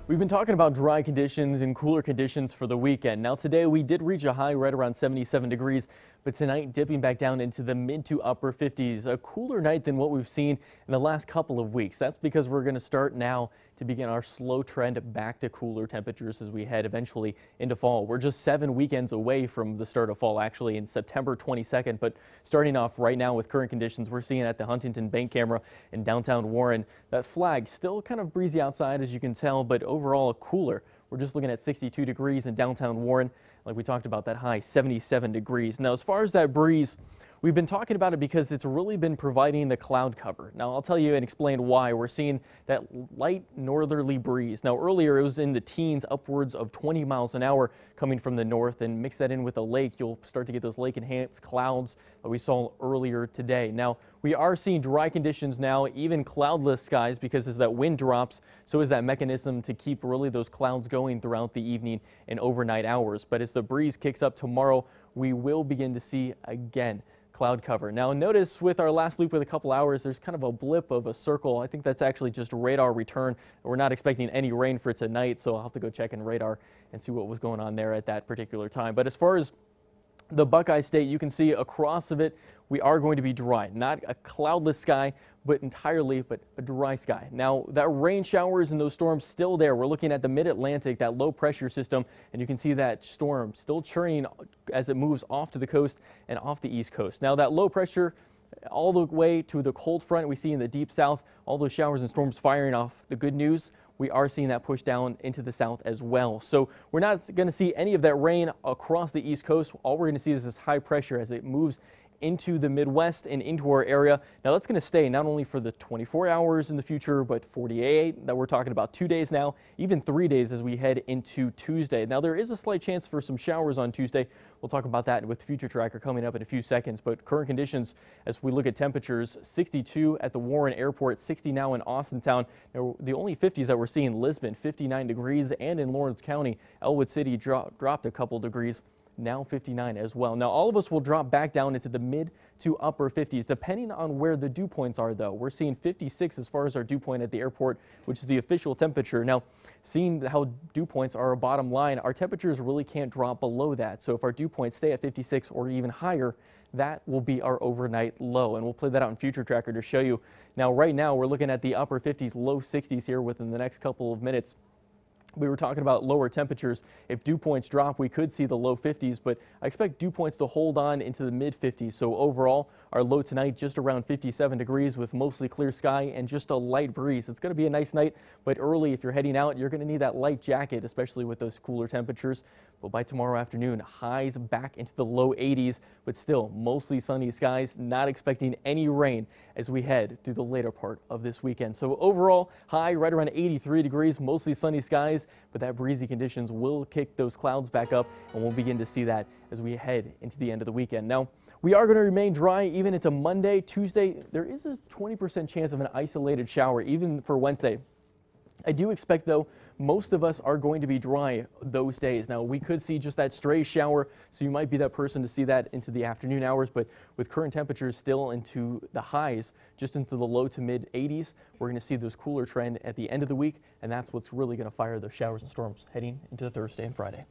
We've been talking about dry conditions and cooler conditions for the weekend. Now today we did reach a high right around 77 degrees, but tonight dipping back down into the mid to upper 50s. A cooler night than what we've seen in the last couple of weeks. That's because we're going to start now to begin our slow trend back to cooler temperatures as we head eventually into fall. We're just 7 weekends away from the start of fall, actually in September 22nd, but starting off right now with current conditions, we're seeing at the Huntington Bank camera in downtown Warren, that flag still kind of breezy outside as you can tell, but overall cooler. We're just looking at 62 degrees in downtown Warren. Like we talked about, that high 77 degrees. Now, as far as that breeze, we've been talking about it because it's really been providing the cloud cover. Now, I'll tell you and explain why. We're seeing that light northerly breeze. Now, earlier it was in the teens, upwards of 20 miles an hour coming from the north, and mix that in with the lake. You'll start to get those lake-enhanced clouds that we saw earlier today. Now, we are seeing dry conditions now, even cloudless skies, because as that wind drops, so is that mechanism to keep really those clouds going throughout the evening and overnight hours. But as the breeze kicks up tomorrow, we will begin to see again cloud cover. Now notice with our last loop with a couple hours, there's kind of a blip of a circle. I think that's actually just radar return. We're not expecting any rain for tonight, so I'll have to go check in radar and see what was going on there at that particular time. But as far as the Buckeye State, you can see across of it, we are going to be dry. Not a cloudless sky, but a dry sky. Now, that rain showers and those storms still there. We're looking at the mid-Atlantic, that low pressure system, and you can see that storm still churning as it moves off to the coast and off the east coast. Now, that low pressure all the way to the cold front we see in the deep south, all those showers and storms firing off. The good news, we are seeing that push down into the south as well. So we're not going to see any of that rain across the east coast. All we're going to see is this high pressure as it moves into the Midwest and into our area. Now that's going to stay not only for the 24 hours in the future, but 48 that we're talking about, 2 days now, even 3 days as we head into Tuesday. Now there is a slight chance for some showers on Tuesday. We'll talk about that with Future Tracker coming up in a few seconds, but current conditions as we look at temperatures, 62 at the Warren Airport, 60 now in Austintown. Now, the only 50s that we're seeing, Lisbon, 59 degrees, and in Lawrence County, Elwood City dropped a couple degrees. Now 59 as well. Now all of us will drop back down into the mid to upper 50s depending on where the dew points are though. We're seeing 56 as far as our dew point at the airport, which is the official temperature. Now seeing how dew points are a bottom line, our temperatures really can't drop below that. So if our dew points stay at 56 or even higher, that will be our overnight low, and we'll play that out in Future Tracker to show you. Now right now we're looking at the upper 50s, low 60s here within the next couple of minutes. We were talking about lower temperatures. If dew points drop, we could see the low 50s, but I expect dew points to hold on into the mid 50s. So overall, our low tonight just around 57 degrees with mostly clear sky and just a light breeze. It's going to be a nice night, but early if you're heading out, you're going to need that light jacket, especially with those cooler temperatures. But by tomorrow afternoon, highs back into the low 80s, but still mostly sunny skies, not expecting any rain as we head through the later part of this weekend. So overall, high right around 83 degrees, mostly sunny skies, but that breezy conditions will kick those clouds back up, and we'll begin to see that as we head into the end of the weekend. Now, we are going to remain dry even into Monday, Tuesday. There is a 20% chance of an isolated shower even for Wednesday. I do expect, though, most of us are going to be dry those days. Now, we could see just that stray shower, so you might be that person to see that into the afternoon hours, but with current temperatures still into the highs, just into the low to mid 80s, we're going to see those cooler trend at the end of the week, and that's what's really going to fire those showers and storms heading into Thursday and Friday.